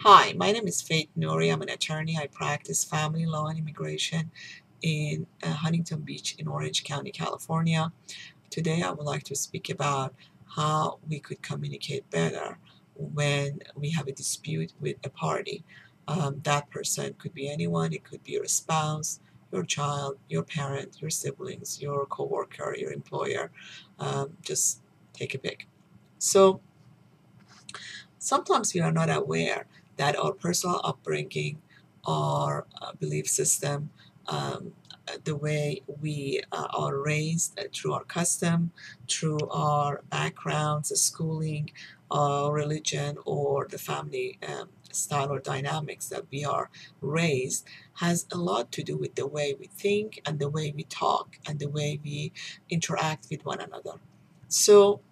Hi, my name is Faith Nouri. I'm an attorney. I practice family law and immigration in Huntington Beach in Orange County, California. Today, I would like to speak about how we could communicate better when we have a dispute with a party. That person could be anyone. It could be your spouse, your child, your parent, your siblings, your coworker, your employer. Just take a pick. So, sometimes we are not aware that our personal upbringing, our belief system, the way we are raised through our custom, through our backgrounds, the schooling, religion, or the family style or dynamics that we are raised has a lot to do with the way we think and the way we talk and the way we interact with one another. So,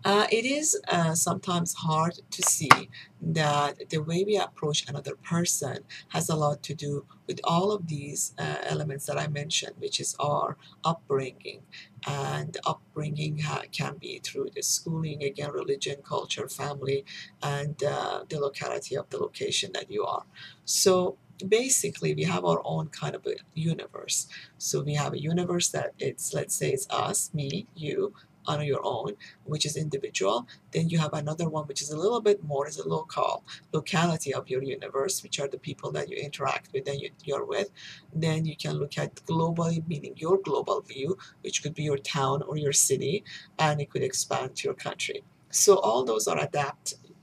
it is sometimes hard to see that the way we approach another person has a lot to do with all of these elements that I mentioned, which is our upbringing. And upbringing can be through the schooling, again, religion, culture, family, and the locality of the location that you are. So basically, we have our own kind of a universe. So we have a universe that it's, let's say, it's us, me, you, on your own, which is individual. Then you have another one which is a little bit more is a locality of your universe, which are the people that you interact with and you're with. Then you can look at globally, meaning your global view, which could be your town or your city, and it could expand to your country. So all those are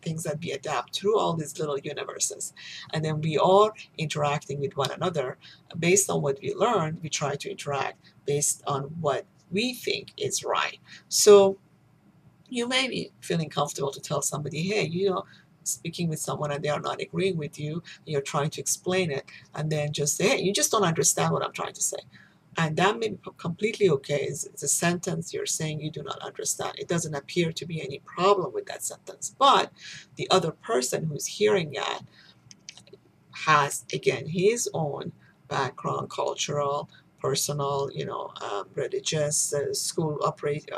things that we adapt through all these little universes. And then we are interacting with one another based on what we learned. We try to interact based on what we think is right. So you may be feeling comfortable to tell somebody, hey, speaking with someone and they are not agreeing with you, you're trying to explain it, and then just say, hey, you just don't understand what I'm trying to say. And that may be completely okay. It's a sentence you're saying you do not understand. It doesn't appear to be any problem with that sentence. But the other person who's hearing that has, again, his own background, cultural, personal, religious, school operate,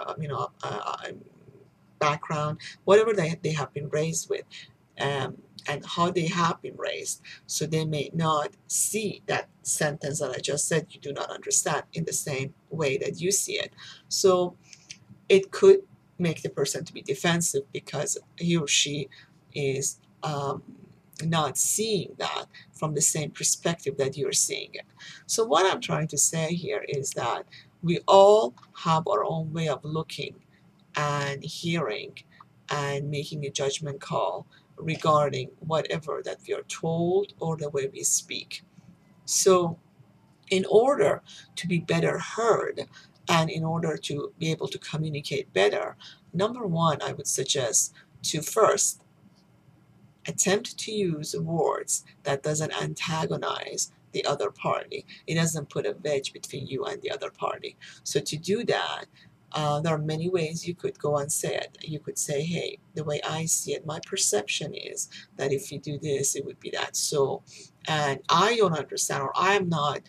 background, whatever they have been raised with, and how they have been raised. So they may not see that sentence that I just said, you do not understand, in the same way that you see it. So it could make the person to be defensive because he or she is not seeing that from the same perspective that you're seeing it. So what I'm trying to say here is that we all have our own way of looking and hearing and making a judgment call regarding whatever that we are told or the way we speak. So, in order to be better heard and in order to be able to communicate better, number one, I would suggest to first attempt to use words that doesn't antagonize the other party. It doesn't put a wedge between you and the other party. So to do that, there are many ways you could go and say it. You could say, hey, the way I see it, my perception is that if you do this, it would be that. So, and I don't understand, or I am not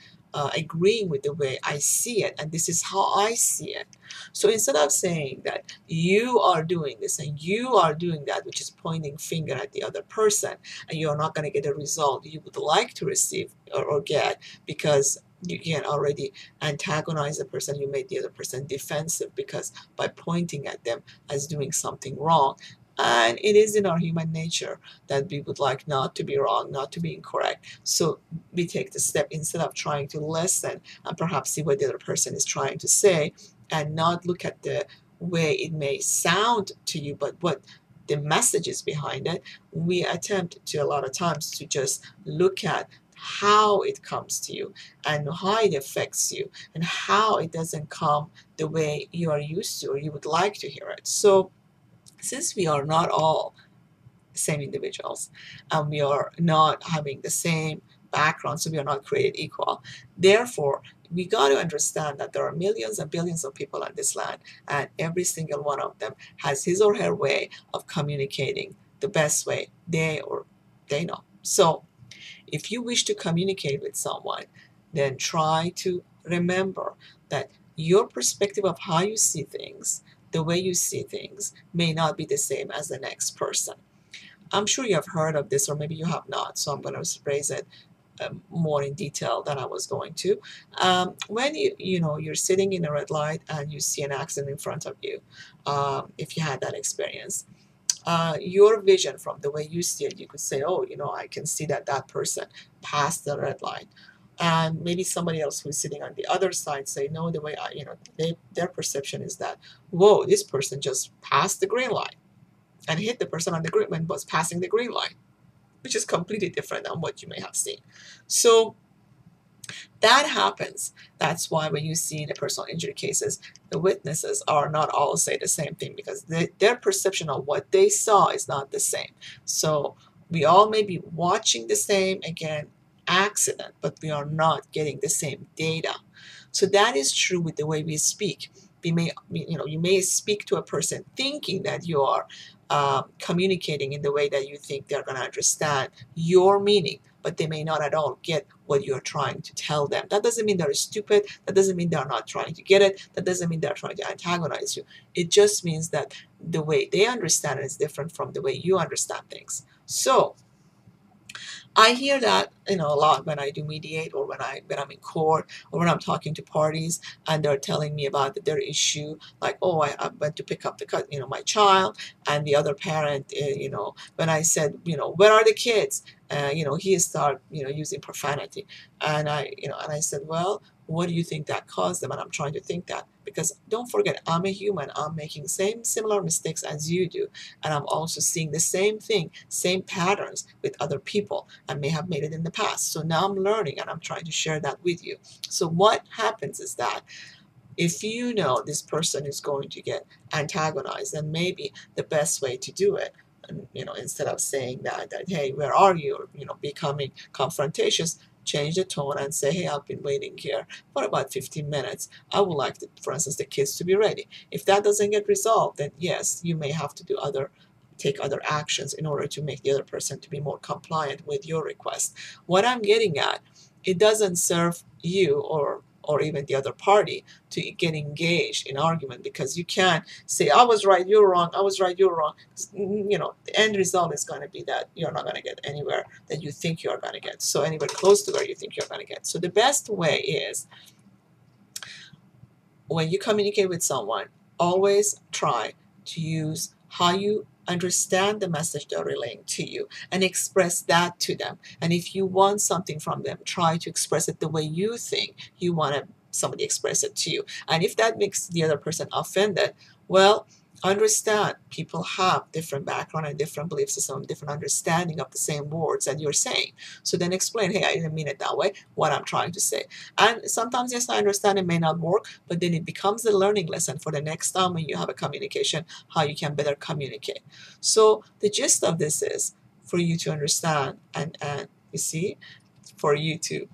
agreeing with the way I see it, and this is how I see it. So instead of saying that you are doing this and you are doing that, which is pointing finger at the other person, and you're not going to get a result you would like to receive or get, because you can already antagonize the person, you made the other person defensive because by pointing at them as doing something wrong. And it is in our human nature that we would like not to be wrong, not to be incorrect. So we take the step, instead of trying to listen and perhaps see what the other person is trying to say, and not look at the way it may sound to you, but what the message is behind it. We attempt to, a lot of times, to just look at how it comes to you and how it affects you and how it doesn't come the way you are used to or you would like to hear it. So since we are not all the same individuals and we are not having the same background, so we are not created equal, therefore we got to understand that there are millions and billions of people on this land, and every single one of them has his or her way of communicating the best way they know. So if you wish to communicate with someone, then try to remember that your perspective of how you see things, the way you see things, may not be the same as the next person. I'm sure you have heard of this, or maybe you have not, so I'm going to raise it more in detail than I was going to. When you're sitting in a red light and you see an accident in front of you, if you had that experience, your vision from the way you see it, you could say, oh, I can see that that person passed the red light. And maybe somebody else who's sitting on the other side say, no, the way their perception is that, whoa, this person just passed the green light and hit the person on the green when was passing the green light, which is completely different than what you may have seen. So that happens. That's why when you see in the personal injury cases, the witnesses are not all say the same thing, because their perception of what they saw is not the same. So we all may be watching the same, again, accident, but we are not getting the same data. So that is true with the way we speak. You may speak to a person thinking that you are communicating in the way that you think they're going to understand your meaning, but they may not at all get what you're trying to tell them. That doesn't mean they're stupid. That doesn't mean they're not trying to get it. That doesn't mean they're trying to antagonize you. It just means that the way they understand it is different from the way you understand things. So I hear that a lot when I do mediate, or when I'm in court, or when I'm talking to parties and they're telling me about their issue, like, oh, I went to pick up my child, and the other parent, when I said, where are the kids, he started using profanity, and I said, well, what do you think that caused them? And I'm trying to think that, because don't forget, I'm a human. I'm making similar mistakes as you do, and I'm also seeing the same thing, same patterns with other people. I may have made it in the past. So now I'm learning, and I'm trying to share that with you. So what happens is that if you know this person is going to get antagonized, then maybe the best way to do it, and, instead of saying that hey, where are you, or, becoming confrontatious, change the tone and say, hey, I've been waiting here for about 15 minutes. I would like, for instance, the kids to be ready. If that doesn't get resolved, then yes, you may have to take other actions in order to make the other person to be more compliant with your request. What I'm getting at, it doesn't serve you or even the other party to get engaged in argument, because you can't say, I was right, you're wrong, I was right, you're wrong. The end result is going to be that you're not going to get anywhere that you think you're going to get, so anywhere close to where you think you're going to get. So the best way is, when you communicate with someone, always try to use how you understand the message they're relaying to you and express that to them. And if you want something from them, try to express it the way you think you want somebody express it to you. And if that makes the other person offended, well, understand people have different background and different belief system, different understanding of the same words that you're saying. So then explain, hey, I didn't mean it that way, what I'm trying to say. And sometimes, yes, I understand it may not work, but then it becomes a learning lesson for the next time when you have a communication, how you can better communicate. So the gist of this is for you to understand, and you see, for you to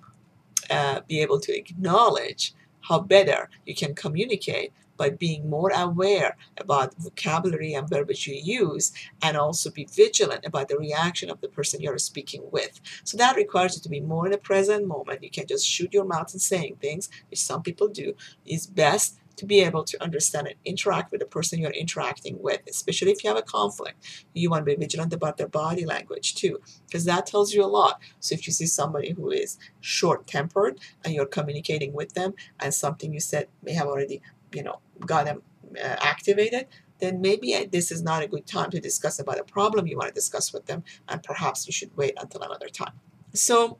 be able to acknowledge how better you can communicate by being more aware about vocabulary and verbiage you use, and also be vigilant about the reaction of the person you're speaking with. So that requires you to be more in the present moment. You can't just shoot your mouth and saying things, which some people do. It's best to be able to understand and interact with the person you're interacting with, especially if you have a conflict. You want to be vigilant about their body language too, because that tells you a lot. So if you see somebody who is short-tempered and you're communicating with them, and something you said may have already, got them activated, then maybe this is not a good time to discuss about a problem you want to discuss with them, and perhaps you should wait until another time. So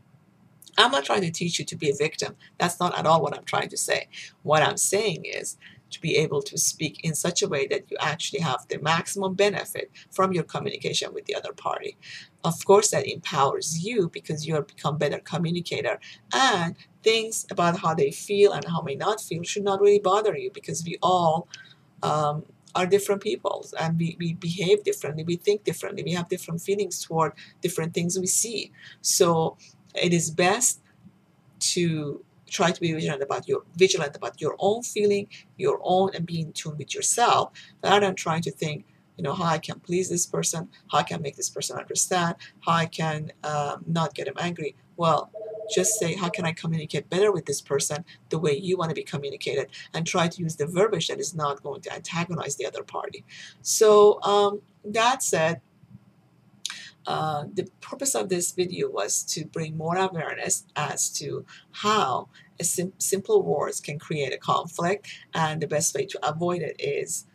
I'm not trying to teach you to be a victim. That's not at all what I'm trying to say. What I'm saying is to be able to speak in such a way that you actually have the maximum benefit from your communication with the other party. Of course, that empowers you, because you become a better communicator, and things about how they feel and how may not feel should not really bother you, because we all are different people, and we behave differently, we think differently, we have different feelings toward different things we see. So it is best to try to be vigilant about your own feeling, your own, and be in tune with yourself, rather than trying to think, how I can please this person, how I can make this person understand, how I can not get him angry. Well, just say, how can I communicate better with this person the way you want to be communicated, and try to use the verbiage that is not going to antagonize the other party. So that said, The purpose of this video was to bring more awareness as to how simple words can create a conflict, and the best way to avoid it is,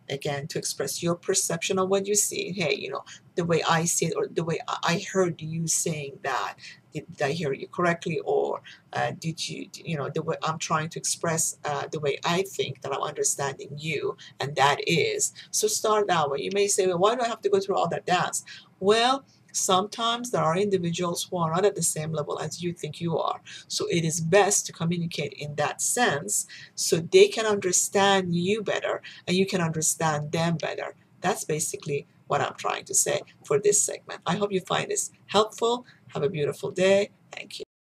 again, to express your perception of what you see. Hey, the way I see it, or the way I heard you saying that, did I hear you correctly, or did you, the way I'm trying to express the way I think that I'm understanding you, and that is. So start that way. You may say, well, why do I have to go through all that dance? Well, sometimes there are individuals who are not at the same level as you think you are. So it is best to communicate in that sense so they can understand you better and you can understand them better. That's basically what I'm trying to say for this segment. I hope you find this helpful. Have a beautiful day. Thank you.